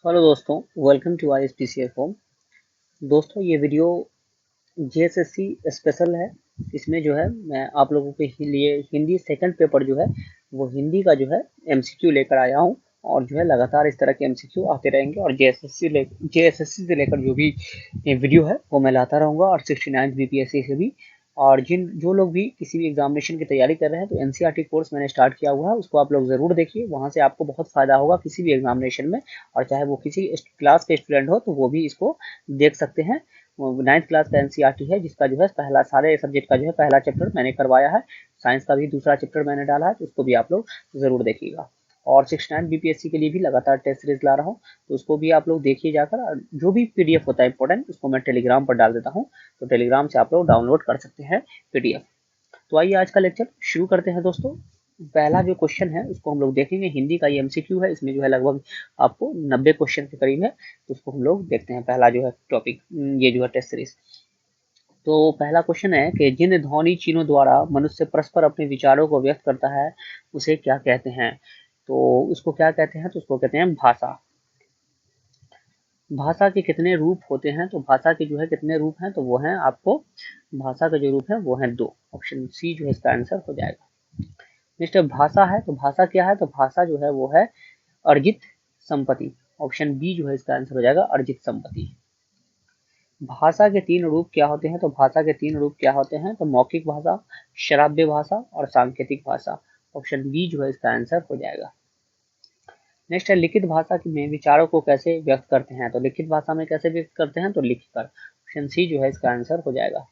Hello दोस्तों, welcome to I S P C F home. दोस्तों, ये वीडियो जेएसएससी स्पेशल है। इसमें जो है मैं आप लोगों के लिए हिंदी सेकंड पेपर जो है वो हिंदी का जो है एमसीक्यू लेकर आया हूँ। और जो है लगातार इस तरह के एमसीक्यू आते रहेंगे और जेएसएससी से लेकर जो भी ये वीडियो है वो मैं लाता रहूँगा, और 69 बीपीएससी से भी। और जिन जो लोग भी किसी भी एग्जामिनेशन की तैयारी कर रहे हैं तो एनसीईआरटी कोर्स मैंने स्टार्ट किया हुआ है, उसको आप लोग ज़रूर देखिए। वहाँ से आपको बहुत फ़ायदा होगा किसी भी एग्जामिनेशन में। और चाहे वो किसी क्लास के स्टूडेंट हो तो वो भी इसको देख सकते हैं। 9th क्लास का एनसीईआरटी है, जिसका जो है पहला सारे सब्जेक्ट का जो है पहला चैप्टर मैंने करवाया है। साइंस का भी दूसरा चैप्टर मैंने डाला है, तो उसको भी आप लोग ज़रूर देखिएगा। और 69 बीपीएससी के लिए भी लगातार टेस्ट सीरीज ला रहा हूँ, तो उसको भी आप लोग देखिए जाकर। और जो भी पीडीएफ होता है इंपॉर्टेंट, उसको मैं टेलीग्राम पर डाल देता हूँ, तो टेलीग्राम से आप लोग डाउनलोड कर सकते हैं पीडीएफ। तो आइए आज का लेक्चर शुरू करते हैं दोस्तों। पहला जो क्वेश्चन है उसको हम लोग देखेंगे। हिंदी का ये एमसीक्यू है, इसमें जो है लगभग आपको 90 क्वेश्चन के करीब है, तो उसको हम लोग देखते हैं। पहला जो है टॉपिक, ये जो है टेस्ट सीरीज। तो पहला क्वेश्चन है कि जिन ध्वनि चिन्हों द्वारा मनुष्य परस्पर अपने विचारों को व्यक्त करता है उसे क्या कहते हैं। तो उसको क्या कहते हैं, तो उसको कहते हैं भाषा। भाषा के कितने रूप होते हैं, तो भाषा के जो है कितने रूप हैं, तो वो हैं आपको, भाषा के जो रूप हैं वो हैं दो। ऑप्शन सी जो है इसका आंसर हो जाएगा। नेक्स्ट भाषा है, तो भाषा क्या है, तो भाषा जो है वो है अर्जित संपत्ति। ऑप्शन बी जो है इसका आंसर हो जाएगा अर्जित संपत्ति। भाषा के तीन रूप क्या होते हैं, तो भाषा के तीन रूप क्या होते हैं, तो मौखिक भाषा, श्राव्य भाषा और सांकेतिक भाषा। ऑप्शन बी जो है इसका आंसर हो जाएगा। नेक्स्ट है लिखित भाषा में विचारों को कैसे व्यक्त करते हैं, तो लिखित भाषा में कैसे व्यक्त करते हैं, तो लिख कर। ऑप्शन सी जो है इसका आंसर हो जाएगा।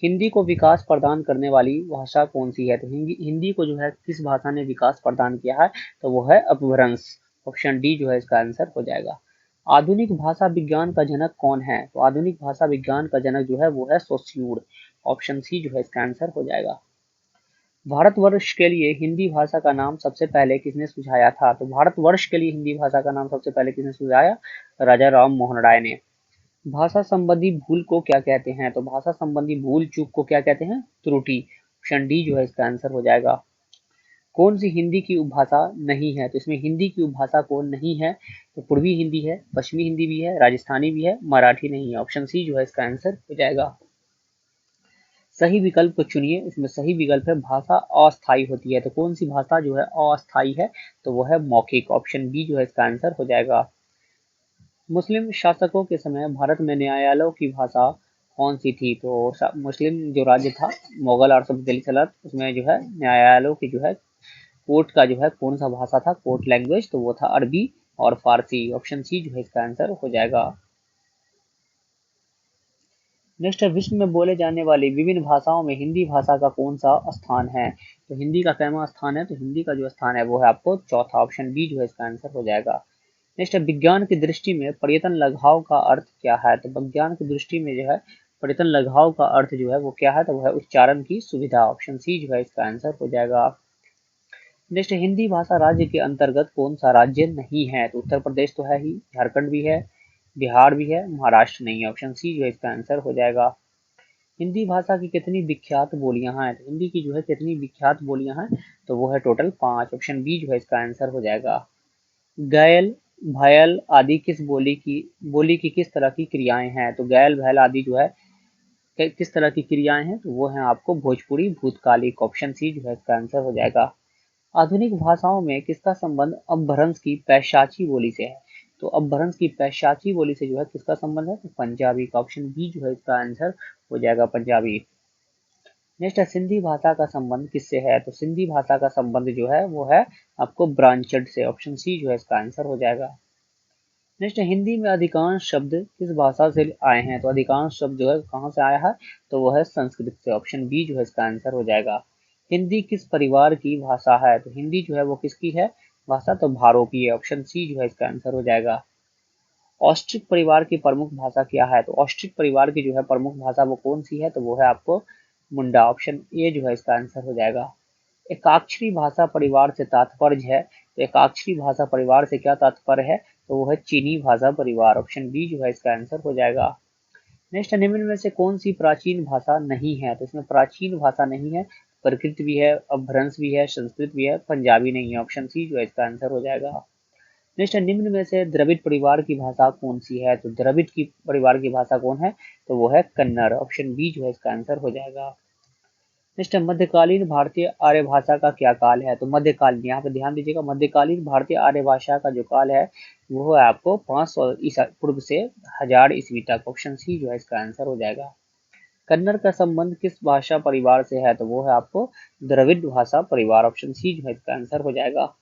हिंदी को विकास प्रदान करने वाली भाषा कौन सी है, तो हिंदी को जो है किस भाषा ने विकास प्रदान किया है, तो वो है अपभ्रंश। ऑप्शन डी जो है इसका आंसर हो जाएगा। आधुनिक भाषा विज्ञान का जनक कौन है, तो आधुनिक भाषा विज्ञान का जनक जो है वो है सोस्यूर। ऑप्शन सी जो है इसका आंसर हो जाएगा। भारतवर्ष के लिए हिंदी भाषा का नाम सबसे पहले किसने सुझाया था, तो भारतवर्ष के लिए हिंदी भाषा का नाम सबसे पहले किसने सुझाया, राजा राम मोहन राय ने। भाषा संबंधी भूल को क्या कहते हैं, तो भाषा संबंधी भूल चूक को क्या कहते हैं, त्रुटि। ऑप्शन डी जो है इसका आंसर हो जाएगा। कौन सी हिंदी की उपभाषा नहीं है, तो इसमें हिंदी की उपभाषा कौन नहीं है, तो पूर्वी हिंदी है, पश्चिमी हिंदी भी है, राजस्थानी भी है, मराठी नहीं है। ऑप्शन सी जो है इसका आंसर हो जाएगा। सही विकल्प को चुनिए। इसमें सही विकल्प है भाषा अस्थायी होती है, तो कौन सी भाषा जो है अस्थायी है, तो वो है मौखिक। ऑप्शन बी जो है इसका आंसर हो जाएगा। मुस्लिम शासकों के समय भारत में न्यायालयों की भाषा कौन सी थी, तो मुस्लिम जो राज्य था, मुगल और सब दिल्ली सल्तनत, उसमें जो है न्यायालयों की जो है कोर्ट का जो है कौन सा भाषा था, कोर्ट लैंग्वेज, तो वो था अरबी और फारसी। ऑप्शन सी जो है इसका आंसर हो जाएगा। नेक्स्ट है विश्व में बोले जाने वाली विभिन्न भाषाओं में हिंदी भाषा का कौन सा स्थान है, तो हिंदी का कैमा स्थान है, तो हिंदी का जो स्थान है वो है आपको चौथा। ऑप्शन बी जो है इसका आंसर हो जाएगा। नेक्स्ट है विज्ञान की दृष्टि में पर्यटन लगाव का अर्थ क्या है, तो विज्ञान की दृष्टि में जो है पर्यटन लगाव का अर्थ जो है वो क्या है, तो वो है उच्चारण की सुविधा। ऑप्शन सी जो है इसका आंसर हो जाएगा। नेक्स्ट हिंदी भाषा राज्य के अंतर्गत कौन सा राज्य नहीं है, तो उत्तर प्रदेश तो है ही, झारखंड भी है, बिहार भी है, महाराष्ट्र नहीं है। ऑप्शन सी जो है इसका आंसर हो जाएगा। हिंदी भाषा की कितनी विख्यात बोलियां हैं, तो हिंदी की जो है कितनी विख्यात बोलियां हैं, तो वो है टोटल 5। ऑप्शन बी जो है इसका आंसर हो जाएगा। गैल, भयल आदि बोली की किस तरह की क्रियाएं हैं, तो गैल भैल आदि जो है किस तरह की क्रियाएं हैं, तो वो है आपको भोजपुरी भूतकालिक। ऑप्शन सी जो है इसका आंसर हो जाएगा। आधुनिक भाषाओं में किसका संबंध अपभ्रंश की पैशाची बोली से है, तो अपभ्रंश की पैशाची बोली से जो है किसका संबंध है, तो पंजाबी का। ऑप्शन बी जो है इसका आंसर हो जाएगा पंजाबी। नेक्स्ट है सिंधी भाषा का संबंध किससे है, तो सिंधी भाषा का संबंध जो है वो है आपको ब्रांचड से। ऑप्शन सी जो है इसका आंसर हो जाएगा। नेक्स्ट हिंदी में अधिकांश शब्द किस भाषा से आए हैं, तो अधिकांश शब्द जो है कहाँ से आया है, तो वो है संस्कृत से। ऑप्शन बी जो है इसका आंसर हो जाएगा। हिंदी किस परिवार की भाषा है, तो हिंदी जो है वो किसकी है भाषा, तो भारों की है। ऑप्शन सी जो है इसका आंसर हो जाएगा। ऑस्ट्रिक परिवार की प्रमुख भाषा क्या है, तो ऑस्ट्रिक परिवार की जो है प्रमुख भाषा वो कौन सी है, तो वो है आपको मुंडा। ऑप्शन ए जो है इसका आंसर हो जाएगा। एकाक्षरी भाषा परिवार से तात्पर्य है, तो एकाक्षरी भाषा परिवार से क्या तात्पर्य है, तो वो है चीनी भाषा परिवार। ऑप्शन बी जो है इसका आंसर हो जाएगा। नेक्स्ट निम्न में से कौन सी प्राचीन भाषा नहीं है, तो इसमें प्राचीन भाषा नहीं है, प्रकृत भी है, अपभ्रंश भी है, संस्कृत भी है, पंजाबी नहीं है। ऑप्शन सी जो है इसका आंसर हो जाएगा। नेक्स्ट है, निम्न में से द्रविड़ परिवार की भाषा कौन सी है? तो द्रविड़ की परिवार की भाषा कौन है? तो वो है कन्नड़। ऑप्शन बी जो है इसका आंसर हो जाएगा। नेक्स्ट है, मध्यकालीन भारतीय आर्य भाषा का क्या काल है? तो मध्यकालीन, यहाँ पे ध्यान दीजिएगा, मध्यकालीन भारतीय आर्य भाषा का जो काल है वो है आपको 500 ईसा पूर्व से 1000 ईस्वी तक। ऑप्शन सी जो है इसका आंसर हो जाएगा। कन्नड़ का संबंध किस भाषा परिवार से है? तो वो है आपको द्रविड़ भाषा परिवार। ऑप्शन सी जो है इसका आंसर हो जाएगा।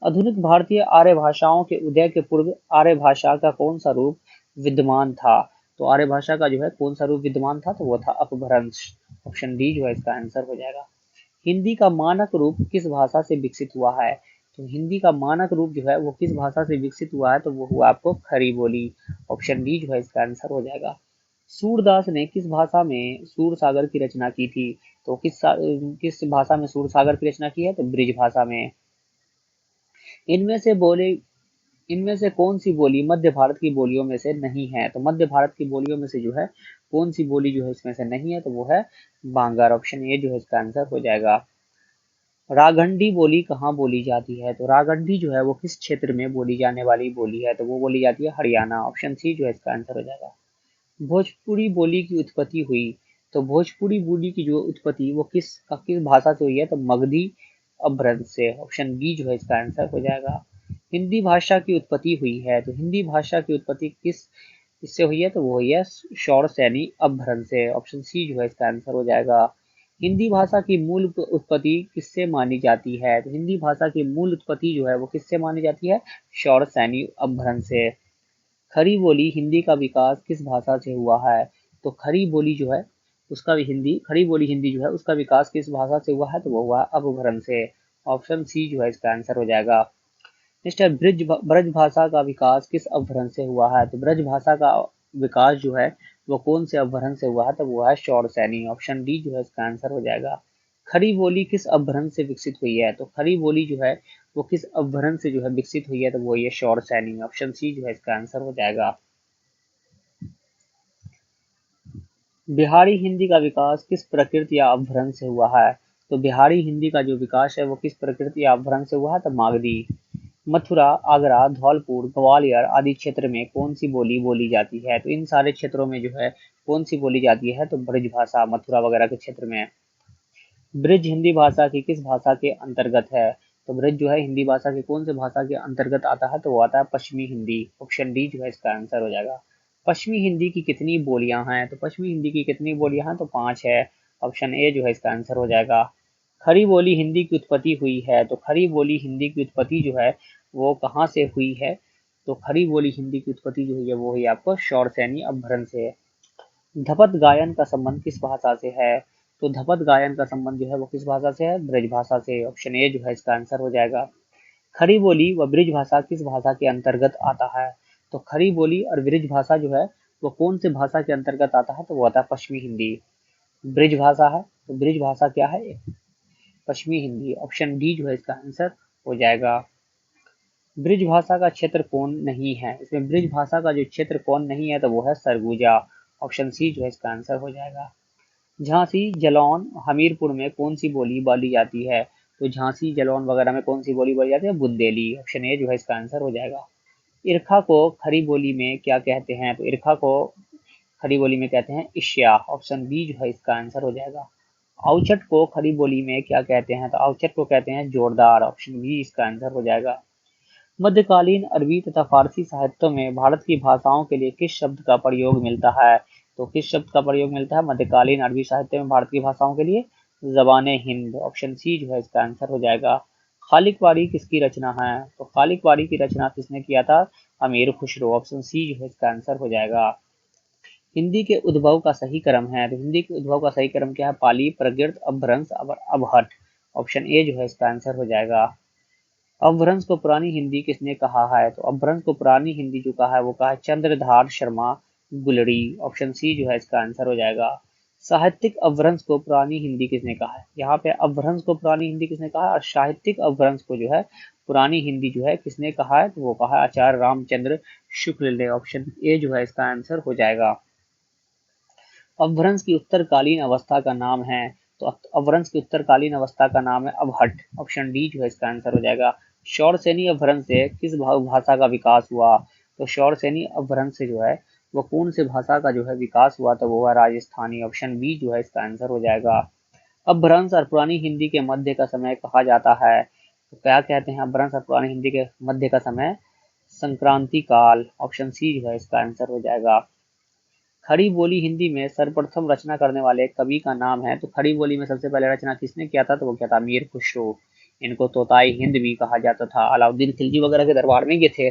आधुनिक भारतीय आर्य भाषाओं के उदय के पूर्व आर्य भाषा का कौन सा रूप विद्यमान था? तो आर्य भाषा का जो है कौन सा रूप विद्यमान था? तो वो था अपभ्रंश। ऑप्शन डी जो है इसका आंसर हो जाएगा। हिंदी का मानक रूप किस भाषा से विकसित हुआ है? तो हिंदी का मानक रूप जो है वो किस भाषा से विकसित हुआ है? तो वो हुआ आपको खड़ी बोली। ऑप्शन डी जो है इसका आंसर हो जाएगा। सूरदास ने किस भाषा में सूर सागर की रचना की थी? तो किस भाषा में सूर सागर की रचना की है? तो ब्रिज भाषा में। इनमें से बोले इनमें से कौन सी बोली मध्य भारत की बोलियों में से नहीं है? तो मध्य भारत की बोलियों में से जो है कौन सी बोली जो है इसमें से नहीं है? तो वो है बांगर। ऑप्शन ए जो है इसका आंसर हो जाएगा। राघंडी बोली कहाँ बोली जाती है? तो राघंडी जो है वो किस क्षेत्र में बोली जाने वाली बोली है? तो वो बोली जाती है हरियाणा। ऑप्शन सी जो है इसका आंसर हो जाएगा। भोजपुरी बोली की उत्पत्ति हुई, तो भोजपुरी बोली की जो उत्पत्ति वो किस भाषा से हुई है? तो मगधी अपभ्रंश से। ऑप्शन बी जो है इसका आंसर हो जाएगा। हिंदी भाषा की उत्पत्ति हुई है, तो हिंदी भाषा की उत्पत्ति किससे हुई है? तो वो हुई है शौर सैनी अपभ्रंश से। ऑप्शन सी जो है इसका आंसर हो जाएगा। हिंदी भाषा की मूल उत्पत्ति किससे मानी जाती है? तो हिंदी भाषा की मूल उत्पत्ति जो है वो किससे मानी जाती है? शौर सैनी अपभ्रंश से। खड़ी बोली हिंदी का विकास किस भाषा से हुआ है? तो खड़ी बोली जो है उसका भी हिंदी खड़ी बोली हिंदी जो है उसका विकास किस भाषा से हुआ है? तो वो हुआ अपभ्रंश से। ऑप्शन सी जो है इसका आंसर हो जाएगा। नेक्स्ट है, ब्रज भाषा का विकास किस अपभ्रंश से हुआ है? तो ब्रज भाषा का विकास जो है वो कौन से अपभ्रंश से हुआ है? तो वो है शौर सैनी। ऑप्शन डी जो है इसका आंसर हो जाएगा। खड़ी बोली किस अपभ्रंश से विकसित हुई है? तो खड़ी बोली जो है वो किस अपभ्रंश से जो है विकसित हुई है? तो वो ये शौर सैनी। ऑप्शन सी जो है इसका आंसर हो जाएगा। बिहारी हिंदी का विकास किस प्रकृति या अपभ्रंश से हुआ है? तो बिहारी हिंदी का जो विकास है वो किस प्रकृति या अपभ्रंश से हुआ है? तो मागधी। मथुरा, आगरा, धौलपुर, ग्वालियर आदि क्षेत्र में कौन सी बोली बोली जाती है? तो इन सारे क्षेत्रों में जो है कौन सी बोली जाती है? तो ब्रज भाषा मथुरा वगैरह के क्षेत्र में। ब्रज हिंदी भाषा की किस भाषा के अंतर्गत है? तो ब्रज जो है हिंदी भाषा की कौन से भाषा के अंतर्गत आता है? तो वो आता है पश्चिमी हिंदी। ऑप्शन डी जो है इसका आंसर हो जाएगा। पश्चिमी हिंदी की कितनी बोलियां हैं? तो पश्चिमी हिंदी की कितनी बोलियां हैं? तो 5 है। ऑप्शन ए जो है इसका आंसर हो जाएगा। खड़ी बोली हिंदी की उत्पत्ति हुई है, तो खड़ी बोली हिंदी की उत्पत्ति जो है वो कहाँ से हुई है? तो खड़ी बोली हिंदी की उत्पत्ति जो हुई है वो हुई आपको शौर सैनी अपभ्रंश से। धपत गायन का संबंध किस भाषा से है? तो धपत गायन का संबंध जो है वो किस भाषा से है? ब्रज भाषा से। ऑप्शन ए जो है इसका आंसर हो जाएगा। खड़ी बोली व ब्रिज भाषा किस भाषा के अंतर्गत आता है? तो खड़ी बोली और ब्रिज भाषा जो है वो कौन से भाषा के अंतर्गत आता है? तो वो आता है पश्चिमी हिंदी। ब्रिज भाषा है, तो ब्रिज भाषा क्या है? पश्चिमी हिंदी। ऑप्शन डी जो है इसका आंसर हो जाएगा। ब्रिज भाषा का क्षेत्र कौन नहीं है? इसमें ब्रिज भाषा का जो क्षेत्र कौन नहीं है? तो वो है सरगुजा। ऑप्शन सी जो है इसका आंसर हो जाएगा। झांसी, जलौन, हमीरपुर में कौन सी बोली बोली जाती है? तो झांसी, जलौन वगैरह में कौन सी बोली बोली जाती है? बुंदेली। ऑप्शन ए जो है इसका आंसर हो जाएगा। इरखा को खड़ी बोली में क्या कहते हैं? तो इरखा को खड़ी बोली में कहते हैं इश्या। ऑप्शन बी जो है इसका आंसर हो जाएगा। औचट को खड़ी बोली में क्या कहते हैं? तो औचट को कहते हैं जोरदार। ऑप्शन बी इसका आंसर हो जाएगा। मध्यकालीन अरबी तथा फारसी साहित्यों में भारत की भाषाओं के लिए किस शब्द का प्रयोग मिलता है? तो किस शब्द का प्रयोग मिलता है मध्यकालीन अरबी साहित्य में भारत की भाषाओं के लिए? ज़बान हिंद। ऑप्शन सी जो है इसका आंसर हो जाएगा। खालिक वारी किसकी रचना है? तो खालिक वारी की रचना किसने किया था? अमीर खुसरो। ऑप्शन सी जो है इसका आंसर हो जाएगा। हिंदी के उद्भव का सही क्रम है, तो हिंदी के उद्भव का सही क्रम क्या है? पाली, प्रकृत, अपभ्रंश, अपभट्ट। ऑप्शन ए जो है इसका आंसर हो जाएगा। अपभ्रंश को पुरानी हिंदी किसने कहा है? तो अपभ्रंश को पुरानी हिंदी जो कहा है वो कहा है चंद्रधार शर्मा गुलड़ी। ऑप्शन सी जो है इसका आंसर हो जाएगा। साहित्यिक अपभ्रंश को पुरानी हिंदी किसने कहा है? यहाँ पे अपभ्रंश को पुरानी हिंदी किसने कहा है और साहित्यिक अपभ्रंश को जो है पुरानी हिंदी जो है किसने कहा है? तो वो कहा है आचार्य रामचंद्र शुक्ल ने। ऑप्शन ए जो है इसका आंसर हो जाएगा। अपभ्रंश की उत्तरकालीन अवस्था का नाम है, तो अपभ्रंश की उत्तरकालीन अवस्था का नाम है अपभट्ट। ऑप्शन डी जो है इसका आंसर हो जाएगा। शौरसेनी अपभ्रंश से किस भाषा का विकास हुआ? तो शौरसेनी अपभ्रंश से जो है वो कौन से भाषा का जो है विकास हुआ? तो वो है राजस्थानी। ऑप्शन बी जो है इसका आंसर हो जाएगा। अपभ्रंश और पुरानी हिंदी के मध्य का समय कहा जाता है? तो क्या कहते हैं अपभ्रंश और पुरानी हिंदी के मध्य का समय? संक्रांति काल। ऑप्शन सी जो है इसका आंसर हो जाएगा। खड़ी बोली हिंदी में सर्वप्रथम रचना करने वाले कवि का नाम है? तो खड़ी बोली में सबसे पहले रचना किसने किया था? तो वो किया था मीर खुसरो। इनको तोताई हिंद भी कहा जाता था, अलाउद्दीन खिलजी वगैरह के दरबार में ये थे।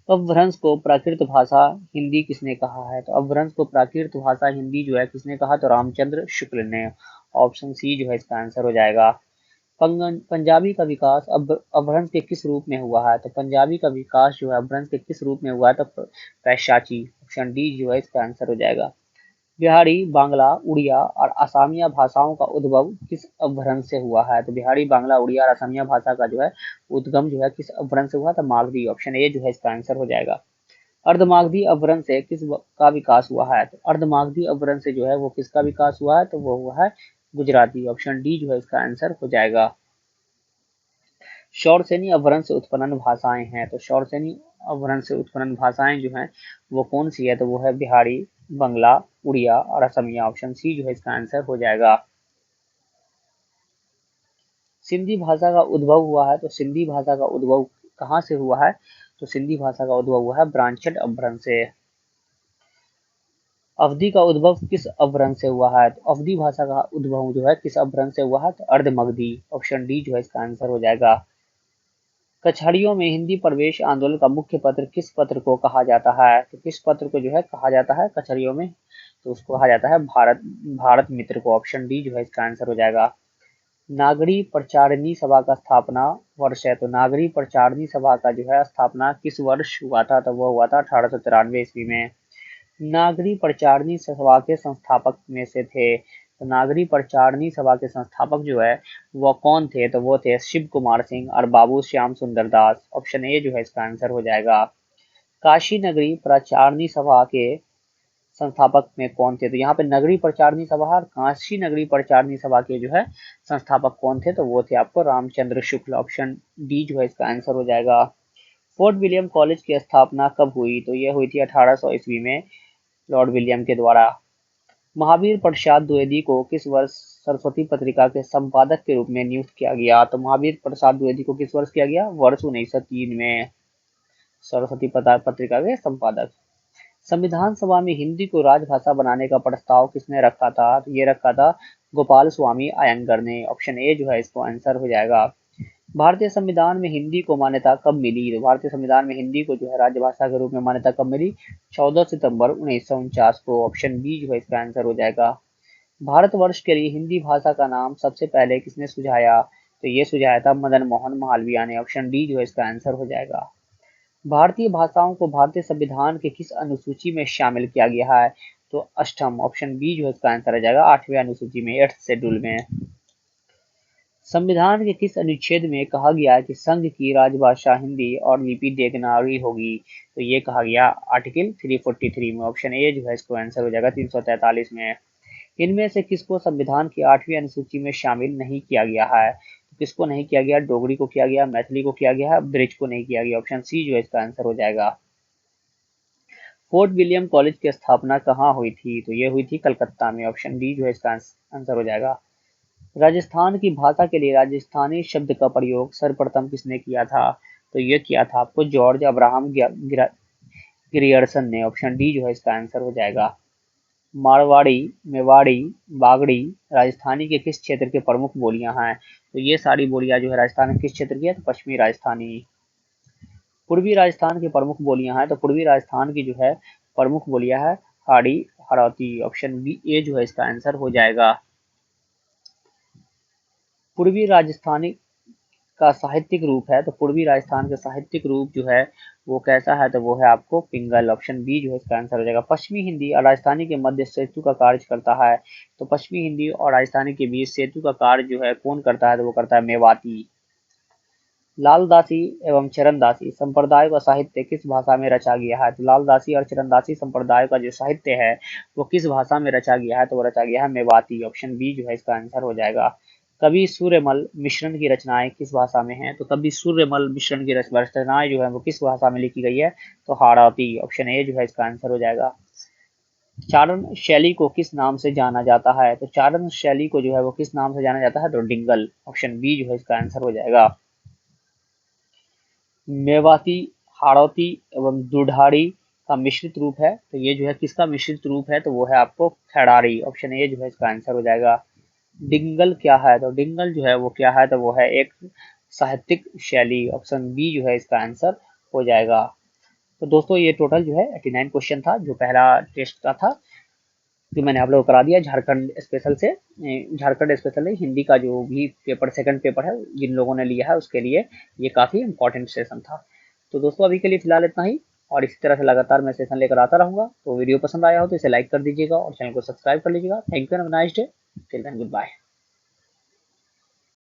अपभ्रंश को प्राकृत भाषा हिंदी किसने कहा है? तो अपभ्रंश को प्राकृत भाषा हिंदी जो है किसने कहा? तो रामचंद्र शुक्ल ने। ऑप्शन सी जो है इसका आंसर हो जाएगा। पंजाबी का विकास अपभ्रंश के किस रूप में हुआ है? तो पंजाबी का विकास जो है अपभ्रंश के किस रूप में हुआ है? तो पैशाची। ऑप्शन डी जो है इसका आंसर हो जाएगा। बिहारी, बांग्ला, उड़िया और असमिया भाषाओं का उद्भव किस अपभ्रंश से हुआ है? तो बिहारी, बांग्ला, उड़िया और असमिया भाषा का जो है उद्गम जो है किस अपभ्रंश से हुआ? तो मागधी। ऑप्शन ए जो है इसका आंसर हो जाएगा। अर्धमागधी अपभ्रंश से किस का विकास हुआ है? तो अर्धमागधी अपभ्रंश से जो है वो किसका विकास हुआ है? तो वो हुआ है गुजराती। ऑप्शन डी जो है इसका आंसर हो जाएगा। शौरसेनी अपभ्रंश से उत्पन्न भाषाएं हैं? तो शौरसेनी अपभ्रंश से उत्पन्न भाषाएं जो हैं वो कौन सी है? तो वो है बिहारी, बंगला, उड़िया और असमिया। ऑप्शन सी जो है इसका आंसर हो जाएगा। सिंधी भाषा का उद्भव हुआ है? तो सिंधी भाषा का उद्भव कहाँ से हुआ है? तो सिंधी भाषा का उद्भव हुआ है ब्रांचट अपभ्रंश से। अवधी का उद्भव किस अपभ्रंश से हुआ है? तो अवधी भाषा का उद्भव जो है किस अपभ्रंश से हुआ है? तो अर्धमगधी। ऑप्शन डी जो है इसका आंसर हो जाएगा। कछड़ियों में हिंदी प्रवेश आंदोलन का मुख्य पत्र किस पत्र को कहा जाता है? तो किस पत्र को जो है कहा जाता है कछड़ियों में? तो उसको कहा जाता है भारत भारत मित्र को। ऑप्शन डी जो है इसका आंसर हो जाएगा। नागरी प्रचारिणी सभा का स्थापना वर्ष है? तो नागरी प्रचारिणी सभा का जो है स्थापना किस वर्ष हुआ था? तो वह हुआ था 1893 ईस्वी में। नागरी प्रचारिणी सभा के संस्थापक में से थे? तो नागरी प्रचारिणी सभा के संस्थापक जो है वो कौन थे? तो वो थे शिव कुमार सिंह और बाबू श्याम सुंदर दास। ऑप्शन ए जो है इसका आंसर हो जाएगा। काशी नगरी प्रचारिणी सभा के संस्थापक में कौन थे? तो यहाँ पे नगरी प्रचारिणी सभा और काशी नगरी प्रचारिणी सभा के जो है संस्थापक कौन थे? तो वो थे आपको रामचंद्र शुक्ल। ऑप्शन डी जो है इसका आंसर हो जाएगा। फोर्ट विलियम कॉलेज की स्थापना कब हुई? तो यह हुई थी 1800 ईस्वी में लॉर्ड विलियम के द्वारा। महावीर प्रसाद द्विवेदी को किस वर्ष सरस्वती पत्रिका के संपादक के रूप में नियुक्त किया गया? तो महावीर प्रसाद द्विवेदी को किस वर्ष किया गया? वर्ष 1903 में सरस्वती पत्रिका के संपादक। संविधान सभा में हिंदी को राजभाषा बनाने का प्रस्ताव किसने रखा था? तो ये रखा था गोपाल स्वामी अयंगर ने। ऑप्शन ए जो है इसको आंसर हो जाएगा। भारतीय संविधान में हिंदी को मान्यता कब मिली? तो भारतीय संविधान में हिंदी को जो है राजभाषा के रूप में मान्यता कब मिली? 14 सितंबर 1949 को। ऑप्शन बी जो है इसका आंसर हो जाएगा। भारतवर्ष के लिए हिंदी भाषा का नाम सबसे पहले किसने सुझाया? तो ये सुझाया था मदन मोहन मालवीय ने। ऑप्शन डी जो है इसका आंसर हो जाएगा। भारतीय भाषाओं को भारतीय संविधान के किस अनुसूची में शामिल किया गया है? तो अष्टम। ऑप्शन बी जो है इसका आंसर हो जाएगा। 8वीं अनुसूची में, 8th शेड्यूल में। संविधान के किस अनुच्छेद में कहा गया है कि संघ की राजभाषा हिंदी और लिपि देवनागरी होगी? तो ये कहा गया आर्टिकल 343 में। ऑप्शन ए जो है इसको आंसर हो जाएगा 343 में। इनमें से किसको संविधान की 8वीं अनुसूची में शामिल नहीं किया गया है? तो किसको नहीं किया गया? डोगरी को किया गया, मैथिली को किया गया है, ब्रिज को नहीं किया गया। ऑप्शन सी जो है इसका आंसर हो जाएगा। फोर्ट विलियम कॉलेज की स्थापना कहाँ हुई थी? तो ये हुई थी कलकत्ता में। ऑप्शन डी जो है इसका आंसर हो जाएगा। राजस्थान की भाषा के लिए राजस्थानी शब्द का प्रयोग सर्वप्रथम किसने किया था? तो ये किया था आपको जॉर्ज अब्राहम ग्रियर्सन ने। ऑप्शन डी जो है इसका आंसर हो जाएगा। मारवाड़ी, मेवाड़ी, बागड़ी राजस्थानी के किस क्षेत्र के प्रमुख बोलियां हैं? तो ये सारी बोलियां जो है राजस्थान के किस क्षेत्र की है? तो पश्चिमी राजस्थानी। पूर्वी राजस्थान की प्रमुख बोलियां हैं? तो पूर्वी राजस्थान की जो है प्रमुख बोलियां है हाड़ी, हड़ौती। ऑप्शन बी ए जो है इसका आंसर हो जाएगा। पूर्वी राजस्थानी का साहित्यिक रूप है? तो पूर्वी राजस्थान का साहित्यिक रूप जो है वो कैसा है? तो वो है आपको पिंगल। ऑप्शन बी जो है इसका आंसर हो जाएगा। पश्चिमी हिंदी और राजस्थानी के मध्य सेतु का कार्य करता है? तो पश्चिमी हिंदी और राजस्थानी के बीच सेतु का कार्य जो है कौन करता है? तो वो करता है मेवाती। लालदासी एवं चरणदासी संप्रदाय का साहित्य किस भाषा में रचा गया है? तो लालदासी और चरणदासी संप्रदाय का जो साहित्य है वो किस भाषा में रचा गया है? तो वो रचा गया है मेवाती। ऑप्शन बी जो है इसका आंसर हो जाएगा। कवि सूर्यमल मिश्रण की रचनाएं किस भाषा में हैं? तो कवि सूर्यमल मिश्रण की रचनाएं जो है वो किस भाषा में लिखी गई है? तो हाड़ौती, ऑप्शन ए जो है इसका आंसर हो जाएगा। चारण शैली को किस नाम से जाना जाता है? तो चारण शैली को जो है वो किस नाम से जाना जाता है? तो डिंगल, ऑप्शन बी जो है इसका आंसर हो जाएगा। मेवाती, हाड़ौती एवं दुधारी का मिश्रित रूप है, तो ये जो है किसका मिश्रित रूप है? तो वो है आपको खैरारी, ऑप्शन ए जो है इसका आंसर हो जाएगा। डिंगल क्या है? तो डिंगल जो है वो क्या है? तो वो है एक साहित्यिक शैली, ऑप्शन बी जो है इसका आंसर हो जाएगा। तो दोस्तों ये टोटल जो है 89 क्वेश्चन था, जो पहला टेस्ट का था, जो मैंने आप लोगों को करा दिया झारखंड स्पेशल से। झारखंड स्पेशल हिंदी का जो भी पेपर, सेकंड पेपर है, जिन लोगों ने लिया है उसके लिए ये काफ़ी इंपॉर्टेंट सेशन था। तो दोस्तों अभी के लिए फिलहाल इतना ही, और इसी तरह से लगातार मैं सेशन लेकर आता रहूँगा। तो वीडियो पसंद आया हो तो इसे लाइक कर दीजिएगा और चैनल को सब्सक्राइब कर लीजिएगा। Thank you and nice day, till then good bye.